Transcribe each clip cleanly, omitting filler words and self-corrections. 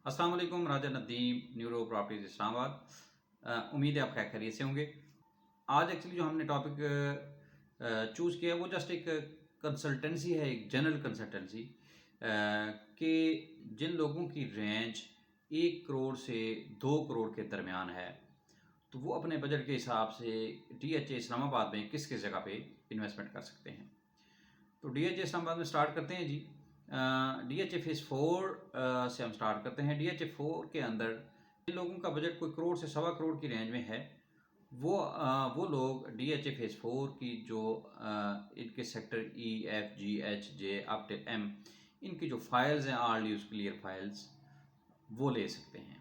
अस्सलाम वालेकुम। राजा Nadeem, neuro properties Islamabad. उम्मीद है आप खैर खैरियत से होंगे। आज एक्चुअली जो हमने टॉपिक चूज़ किया है वो जस्ट एक कंसल्टेंसी है, एक जनरल कंसल्टेंसी कि जिन लोगों की रेंज 1 करोड़ से 2 करोड़ के दरमियान है तो वो अपने बजट के हिसाब से DHA इस्लामाबाद में किस किस जगह पे इन्वेस्टमेंट कर सकते हैं। तो DHA इस्लामाबाद में स्टार्ट करते हैं जी। DHA फेज़ 4 से हम स्टार्ट करते हैं। DHA 4 के अंदर जिन लोगों का बजट कोई करोड़ से सवा करोड़ की रेंज में है वो लोग DHA फेज़ 4 की जो इनके sector EFGHJ up till M इनकी जो फाइल्स हैं ऑल यूज क्लियर फाइल्स वो ले सकते हैं।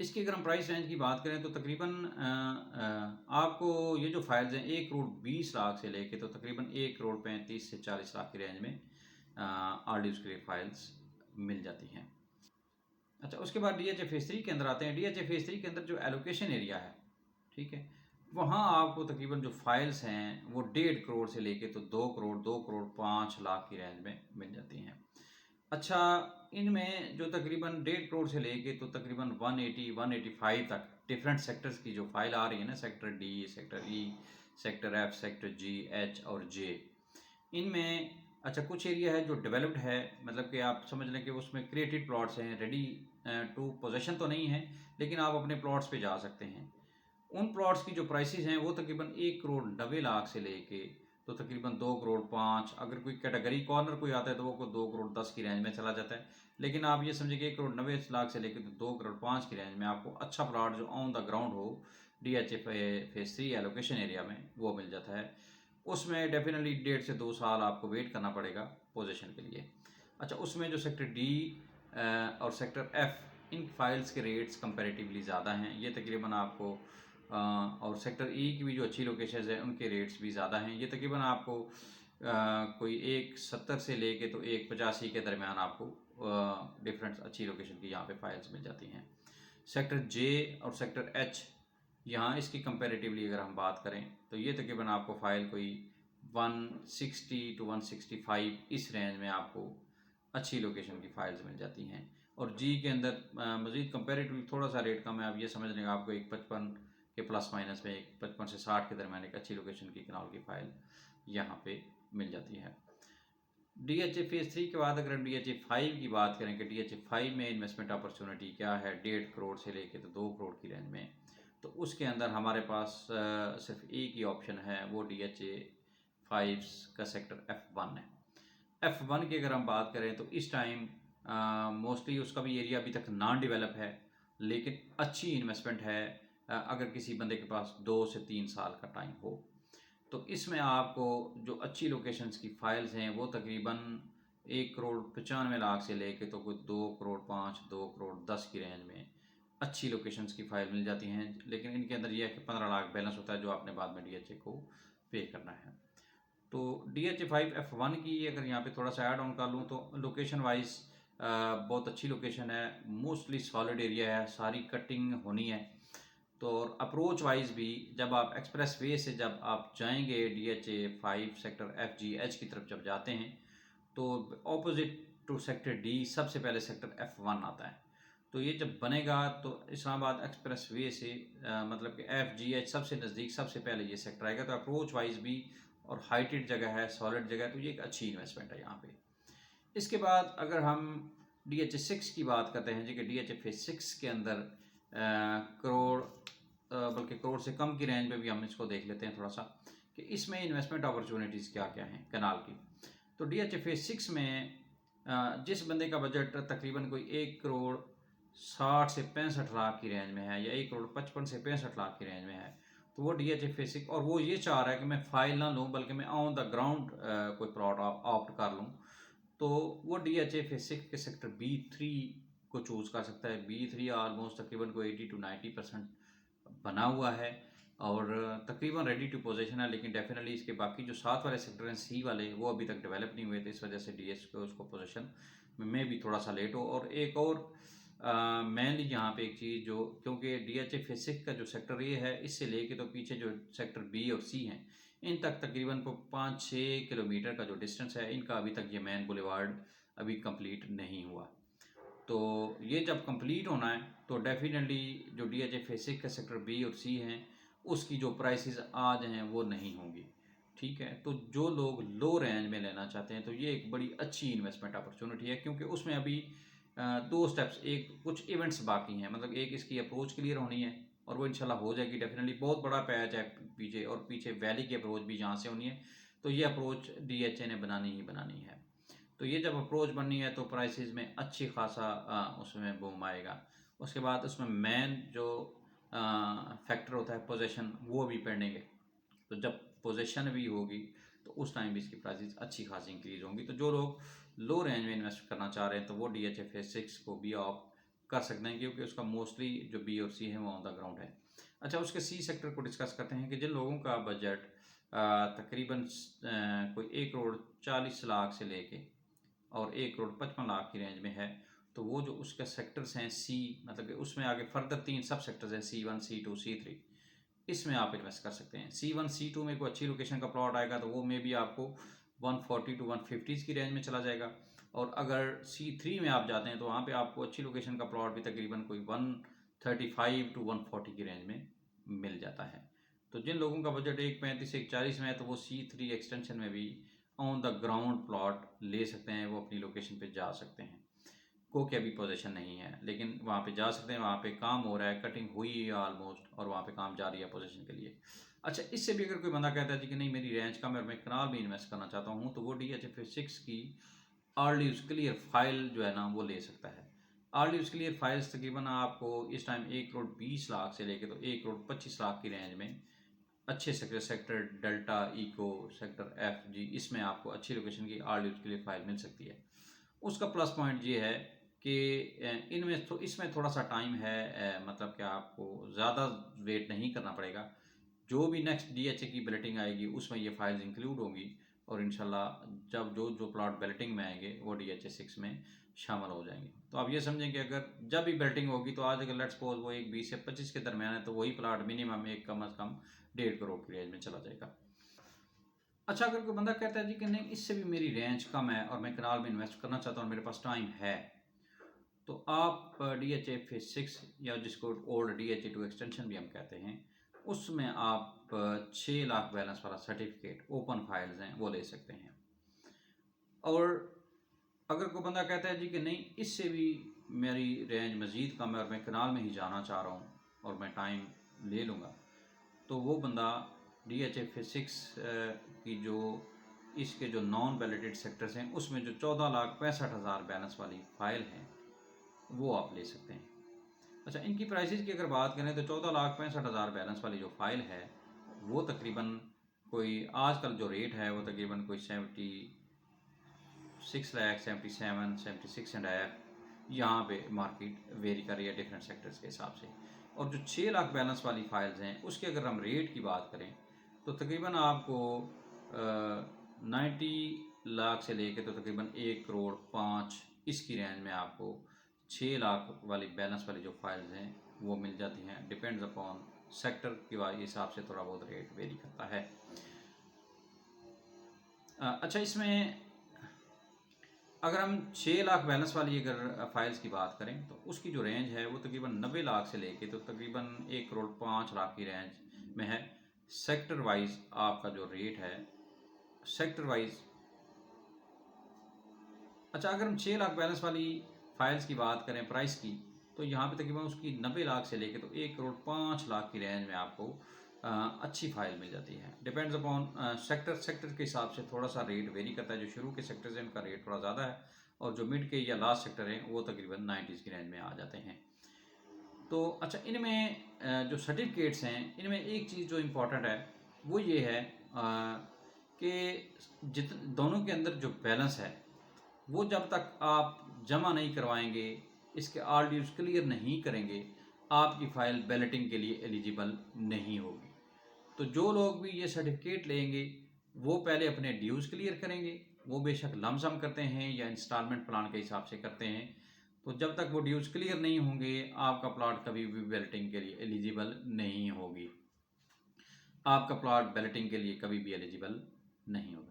इसकी अगर हम प्राइस रेंज की बात करें तो तकरीबन आपको ये जो फाइल्स हैं 1 करोड़ 20 लाख से लेके तो तकरीबन 1 करोड़ 35 से 40 लाख की रेंज में आरडीज के फाइल्स मिल जाती हैं। अच्छा, उसके बाद DHA फेज़ 3 के अंदर आते हैं। DHA फेज़ 3 के अंदर जो एलोकेशन एरिया है, ठीक है, वहाँ आपको तकरीबन जो फाइल्स हैं वो 1.5 करोड़ से लेके तो 2 करोड़ 2 करोड़ 5 लाख की रेंज में मिल जाती हैं। अच्छा, इनमें जो तकरीबन 1.5 करोड़ से लेके तो तकरीबन 180-185 तक डिफरेंट सेक्टर्स की जो फाइल आ रही है ना, sector D, sector E, sector F, sector G, H और J, इनमें अच्छा कुछ एरिया है जो डेवलप्ड है, मतलब कि आप समझ लें कि उसमें क्रिएटेड प्लॉट्स हैं, रेडी टू पोजेशन तो नहीं है लेकिन आप अपने प्लॉट्स पे जा सकते हैं। उन प्लॉट्स की जो प्राइसेस हैं वो तकरीबन 1 करोड़ 90 लाख से लेके तो तकरीबन 2 करोड़ 5, अगर कोई कैटेगरी कॉर्नर कोई आता है तो वो 2 करोड़ 10 की रेंज में चला जाता है। लेकिन आप ये समझिए कि 1 करोड़ 90 लाख से लेकर तो 2 करोड़ 5 की रेंज में आपको अच्छा प्लॉट जो ऑन द ग्राउंड हो DHA फेज़ 3 एलोकेशन एरिया में वो मिल जाता है। उसमें डेफिनेटली 1.5 से 2 साल आपको वेट करना पड़ेगा पोजीशन के लिए। अच्छा, उसमें जो सेक्टर D और सेक्टर F इन फाइल्स के रेट्स कंपैरेटिवली ज़्यादा हैं, ये तकरीबन आपको और सेक्टर E की भी जो अच्छी लोकेशंस हैं उनके रेट्स भी ज़्यादा हैं। ये तकरीबन आपको कोई 170 से लेके तो 185 के दरमियान आपको डिफरेंट अच्छी लोकेशन की यहाँ पे फाइल्स मिल जाती हैं। सेक्टर J और सेक्टर H, यहाँ इसकी कंपैरेटिवली अगर हम बात करें तो ये तकरीबन आपको फ़ाइल कोई 160 to 165 इस रेंज में आपको अच्छी लोकेशन की फ़ाइल्स मिल जाती हैं। और G के अंदर मज़ीद कंपैरेटिवली थोड़ा सा रेट कम है। आप ये समझ लेंगे आपको एक 55 के प्लस माइनस में, एक 55 से 60 के दरमियान एक अच्छी लोकेशन की कनाल की फ़ाइल यहाँ पे मिल जाती है। DHA फेज़ 3 के बाद अगर हम DHA 5 की बात करें कि DHA 5 में इन्वेस्टमेंट अपॉर्चुनिटी क्या है 1.5 करोड़ से लेके तो 2 करोड़ की रेंज में, तो उसके अंदर हमारे पास सिर्फ एक ही ऑप्शन है, वो DHA 5 का सेक्टर F1 है। F1 की अगर हम बात करें तो इस टाइम मोस्टली उसका भी एरिया अभी तक नॉन डेवलप है लेकिन अच्छी इन्वेस्टमेंट है अगर किसी बंदे के पास 2 से 3 साल का टाइम हो। तो इसमें आपको जो अच्छी लोकेशंस की फाइल्स हैं वो तकरीबन 1 करोड़ 95 लाख से लेके तो कोई 2 करोड़ 5, 2 करोड़ 10 की रेंज में अच्छी लोकेशंस की फ़ाइल मिल जाती हैं। लेकिन इनके अंदर यह है कि 15 लाख बैलेंस होता है जो आपने बाद में DHA को पे करना है। तो DHA 5 F1 की अगर यहाँ पे थोड़ा सा ऐड ऑन कर लूँ तो लोकेशन वाइज बहुत अच्छी लोकेशन है, मोस्टली सॉलिड एरिया है, सारी कटिंग होनी है। तो अप्रोच वाइज भी जब आप एक्सप्रेस वे से जब आप जाएंगे DHA 5 सेक्टर FGH की तरफ जब जाते हैं तो ऑपोजिट टू सेक्टर D सबसे पहले सेक्टर F1 आता है। तो ये जब बनेगा तो इस्लामाबाद एक्सप्रेस वे से मतलब कि FGH सबसे नज़दीक सबसे पहले ये सेक्टर आएगा। तो अप्रोच वाइज भी और हाइटेड जगह है, सॉलिड जगह है, तो ये एक अच्छी इन्वेस्टमेंट है यहाँ पे। इसके बाद अगर हम DHA 6 की बात करते हैं जी कि DHA फेज़ 6 के अंदर करोड़ बल्कि करोड़ से कम की रेंज में भी हम इसको देख लेते हैं थोड़ा सा कि इसमें इन्वेस्टमेंट अपॉर्चुनिटीज़ क्या क्या हैं कनाल की। तो DHA फेज़ 6 में जिस बंदे का बजट तकरीबन कोई 1 करोड़ 60 से 65 लाख की रेंज में है या 1 करोड़ 55 से 65 लाख की रेंज में है तो वो DHA फेज़ 6 और वो ये चाह रहा है कि मैं फ़ाइल ना लूँ बल्कि मैं ऑन द ग्राउंड कोई प्लॉट ऑप्ट कर लूँ, तो वो DHA फेज़ 6 के सेक्टर B3 को चूज़ कर सकता है। B3 ऑलमोस्ट तकरीबन को 80 to 90% बना हुआ है और तकरीबन रेडी टू पोजीशन है। लेकिन डेफिनेटली इसके बाकी जो 7 वाले सेक्टर हैं C वाले वो अभी तक डेवलप नहीं हुए थे, इस वजह से DS को उसको पोजीशन में भी थोड़ा सा लेट हो। और एक और मेनली यहाँ पे एक चीज़ जो, क्योंकि DHA फेज़ 6 का जो सेक्टर ये है इससे लेके तो पीछे जो सेक्टर B और C हैं इन तक तकरीबन को 5-6 किलोमीटर का जो डिस्टेंस है, इनका अभी तक ये मेन बुलेवार्ड अभी कंप्लीट नहीं हुआ। तो ये जब कंप्लीट होना है तो डेफिनेटली जो DHA फेज 6 के सेक्टर बी और सी हैं उसकी जो प्राइसेस आज हैं वो नहीं होंगी। ठीक है, तो जो लोग लो रेंज में लेना चाहते हैं तो ये एक बड़ी अच्छी इन्वेस्टमेंट अपॉर्चुनिटी है, क्योंकि उसमें अभी दो स्टेप्स, एक कुछ इवेंट्स बाकी हैं, मतलब एक इसकी अप्रोच क्लियर होनी है और वो इंशाल्लाह हो जाएगी डेफिनेटली। बहुत बड़ा पैच है पीछे, और पीछे वैली की अप्रोच भी जहाँ से होनी है, तो ये अप्रोच DHA ने बनानी ही बनानी है। तो ये जब अप्रोच बननी है तो प्राइसेस में अच्छी खासा उसमें बूम आएगा। उसके बाद उसमें मेन जो फैक्टर होता है पोजीशन, वो भी पढ़ेंगे। तो जब पोजीशन भी होगी तो उस टाइम भी इसकी प्राइसेस अच्छी खासी इंक्रीज होंगी। तो जो लोग लो रेंज में इन्वेस्ट करना चाह रहे हैं तो वो DHA फेज 6 को भी आप कर सकते हैं, क्योंकि उसका मोस्टली जो बी और सी है वो ऑन द ग्राउंड है। अच्छा, उसके सी सेक्टर को डिस्कस करते हैं कि जिन लोगों का बजट तकरीबन कोई 1,40,00,000 से लेके और 1,55,00,000 की रेंज में है, तो वो जो उसके सेक्टर्स हैं सी, मतलब कि उसमें आगे फर्दर 3 सब सेक्टर्स हैं C1 C2 C3, इसमें आप इन्वेस्ट कर सकते हैं। C1 C2 में कोई अच्छी लोकेशन का प्लॉट आएगा तो वो में भी आपको 140 to 150 की रेंज में चला जाएगा, और अगर C3 में आप जाते हैं तो वहाँ पे आपको अच्छी लोकेशन का प्लॉट भी तकरीबन कोई 135 to 140 की रेंज में मिल जाता है। तो जिन लोगों का बजट 135 से 140 में है तो वो C3 एक्सटेंशन में भी ऑन द ग्राउंड प्लॉट ले सकते हैं, वो अपनी लोकेशन पे जा सकते हैं। को के अभी पोजीशन नहीं है लेकिन वहाँ पे जा सकते हैं, वहाँ पे काम हो रहा है, कटिंग हुई है ऑलमोस्ट, और वहाँ पे काम जारी है पोजीशन के लिए। अच्छा, इससे भी अगर कोई बंदा कहता है जी कि नहीं मेरी रेंज कम है और मैं कनाल में इन्वेस्ट करना चाहता हूँ, तो वो DHA फेज 6 की अर्ली क्लियर फाइल जो है ना वो ले सकता है। अर्ली क्लियर फाइल्स तकरीबन आपको इस टाइम 1,20,00,000 से लेके तो 1,25,00,000 की रेंज में अच्छे sector delta echo sector FG, इसमें आपको अच्छी लोकेशन की अर्ली क्लियर फाइल मिल सकती है। उसका प्लस पॉइंट ये है कि इनमें तो इसमें थोड़ा सा टाइम है, मतलब कि आपको ज़्यादा वेट नहीं करना पड़ेगा। जो भी नेक्स्ट DHA की बैलेटिंग आएगी उसमें ये फाइल्स इंक्लूड होंगी, और इंशाल्लाह जब जो जो प्लॉट बैलेटिंग में आएंगे वो DHA 6 में शामिल हो जाएंगे। तो आप ये समझें कि अगर जब भी बैलेटिंग होगी तो आज अगर लेट्स सपोज वो एक 20 से 25 के दरमियान है तो वही प्लॉट मिनिमम एक कम अज़ कम 1.5 करोड़ की रेंज में चला जाएगा। अच्छा, अगर कोई बंदा कहता है जी कि नहीं इससे भी मेरी रेंज कम है और मैं कनाल में इन्वेस्ट करना चाहता हूँ और मेरे पास टाइम है, तो आप DHA फेज 6 या जिसको ओल्ड DHA 2 एक्सटेंशन भी हम कहते हैं, उसमें आप 6 लाख बैलेंस वाला सर्टिफिकेट ओपन फाइल्स हैं वो ले सकते हैं। और अगर कोई बंदा कहता है जी कि नहीं इससे भी मेरी रेंज मज़ीद कम है और मैं कनाल में ही जाना चाह रहा हूँ और मैं टाइम ले लूँगा, तो वो बंदा DHA फेज 6 की जो इसके जो नॉन बैलेटेड सेक्टर्स हैं उसमें जो 14,65,000 बैलेंस वाली फाइल है वो आप ले सकते हैं। अच्छा, इनकी प्राइसेस की अगर बात करें तो 14,65,000 बैलेंस वाली जो फाइल है वो तकरीबन कोई आजकल जो रेट है वो तकरीबन कोई 76 लाख 77 76 एंड हाफ, यहाँ पे मार्केट वेरी कर रही है डिफरेंट सेक्टर्स के हिसाब से। और जो 6 लाख बैलेंस वाली फाइल्स हैं उसके अगर हम रेट की बात करें तो तकरीबन आपको 90 लाख से लेके तो तकरीबन 1,05,00,000 इसकी रेंज में आपको 6 लाख वाली बैलेंस वाली जो फाइल्स हैं वो मिल जाती हैं। डिपेंड्स अपॉन सेक्टर के हिसाब से थोड़ा बहुत रेट वेरी करता है। अच्छा, इसमें अगर हम 6 लाख बैलेंस वाली अगर फाइल्स की बात करें तो उसकी जो रेंज है वो तकरीबन 90 लाख से लेके तो तकरीबन 1,05,00,000 की रेंज में है। सेक्टर वाइज आपका जो रेट है सेक्टर वाइज, अच्छा अगर हम 6 लाख बैलेंस वाली फाइल्स की बात करें प्राइस की, तो यहाँ पे तकरीबन उसकी 90 लाख से लेके तो 1,05,00,000 की रेंज में आपको अच्छी फाइल मिल जाती है। डिपेंड्स अपॉन सेक्टर के हिसाब से थोड़ा सा रेट वेरी करता है। जो शुरू के सेक्टर्स हैं उनका रेट थोड़ा ज़्यादा है, और जो मिड के या लास्ट सेक्टर हैं वो तकरीबन 90s की रेंज में आ जाते हैं। तो अच्छा, इनमें जो सर्टिफिकेट्स हैं इनमें एक चीज़ जो इम्पोर्टेंट है वो ये है कि दोनों के अंदर जो बैलेंस है वो जब तक आप जमा नहीं करवाएंगे, इसके आल ड्यूज क्लियर नहीं करेंगे, आपकी फ़ाइल बैलेटिंग के लिए एलिजिबल नहीं होगी। तो जो लोग भी ये सर्टिफिकेट लेंगे वो पहले अपने ड्यूज़ क्लियर करेंगे, वो बेशक लमसम करते हैं या इंस्टॉलमेंट प्लान के हिसाब से करते हैं। तो जब तक वो ड्यूज़ क्लियर नहीं होंगे आपका प्लॉट कभी भी बैलेटिंग के लिए एलिजिबल नहीं होगी, आपका प्लॉट बैलेटिंग के लिए कभी भी एलिजिबल नहीं होगा,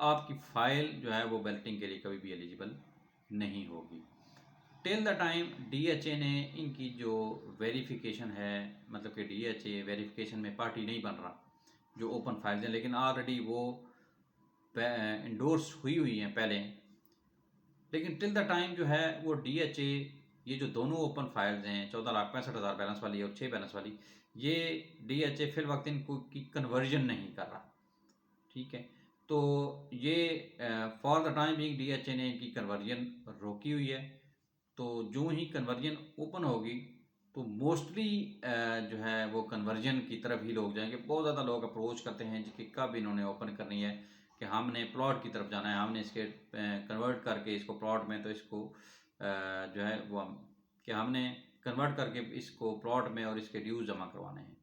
आपकी फ़ाइल जो है वो बैलेटिंग के लिए कभी भी एलिजिबल नहीं होगी। टिल द टाइम DHA ने इनकी जो वेरिफिकेशन है, मतलब कि DHA वेरिफिकेशन में पार्टी नहीं बन रहा जो ओपन फाइल्स हैं, लेकिन ऑलरेडी वो इंडोर्स हुई हैं पहले, लेकिन टिल द टाइम जो है वो DHA ये जो दोनों ओपन फाइल्स हैं 14,65,000 बैलेंस वाली और 6 बैलेंस वाली, ये DHA फिल वक्त इनको की कन्वर्जन नहीं कर रहा। ठीक है, तो ये for the time being DHA ने इनकी कन्वर्जन रोकी हुई है। तो जो ही कन्वर्जन ओपन होगी तो मोस्टली जो है वो कन्वर्जन की तरफ ही लोग जाएंगे। बहुत ज़्यादा लोग अप्रोच करते हैं कि कब इन्होंने ओपन करनी है, कि हमने प्लॉट की तरफ जाना है, हमने इसके कन्वर्ट करके इसको प्लॉट में, तो इसको जो है वो कि हमने कन्वर्ट करके इसको प्लॉट में और इसके ड्यूज जमा करवाने हैं।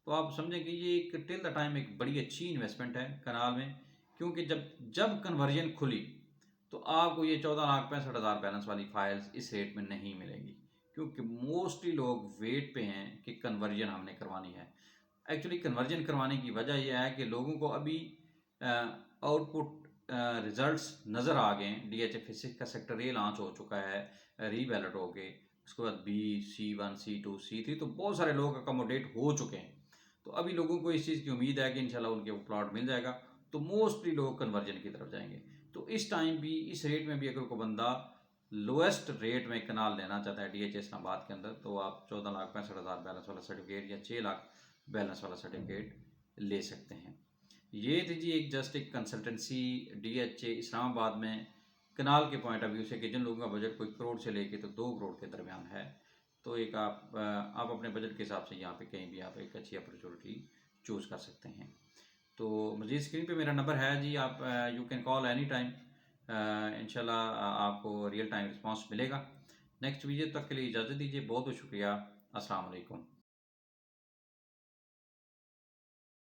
तो आप समझें कि ये एक टिल द टाइम एक बड़ी अच्छी इन्वेस्टमेंट है कनाल में, क्योंकि जब जब कन्वर्जन खुली तो आपको ये 14,65,000 बैलेंस वाली फाइल्स इस रेट में नहीं मिलेंगी, क्योंकि मोस्टली लोग वेट पे हैं कि कन्वर्जन हमने करवानी है। एक्चुअली कन्वर्जन करवाने की वजह यह है कि लोगों को अभी आउटपुट रिजल्ट्स नज़र आ गए हैं। DHA फिजिक्स का सेक्टर ए लॉन्च हो चुका है, रीवैलिड हो गए, उसके बाद B, C1, C2, C3, तो बहुत सारे लोग अकोमोडेट हो चुके हैं। तो अभी लोगों को इस चीज़ की उम्मीद है कि इंशाल्लाह उनके वो प्लॉट मिल जाएगा, तो मोस्टली लोग कन्वर्जन की तरफ जाएंगे। तो इस टाइम भी इस रेट में भी अगर कोई बंदा लोएस्ट रेट में कनाल लेना चाहता है DHA इस्लामाबाद के अंदर, तो आप 14,65,000 बैलेंस वाला सर्टिफिकेट या 6 लाख बैलेंस वाला सर्टिफिकेट ले सकते हैं। ये थी जी एक जस्ट एक कंसल्टेंसी DHA इस्लामाबाद में कनाल के पॉइंट ऑफ व्यू से, कि जिन लोगों का बजट कोई करोड़ से लेके तो 2 करोड़ के दरमियान है, तो एक आप अपने बजट के हिसाब से यहाँ पे कहीं भी आप एक अच्छी अपॉर्चुनिटी चूज़ कर सकते हैं। तो मज़ीद स्क्रीन पे मेरा नंबर है जी, आप you can call any time, इंशाल्लाह आपको रियल टाइम रिस्पांस मिलेगा। नेक्स्ट वीडियो तक के लिए इजाज़त दीजिए, बहुत बहुत शुक्रिया। अस्सलाम वालेकुम।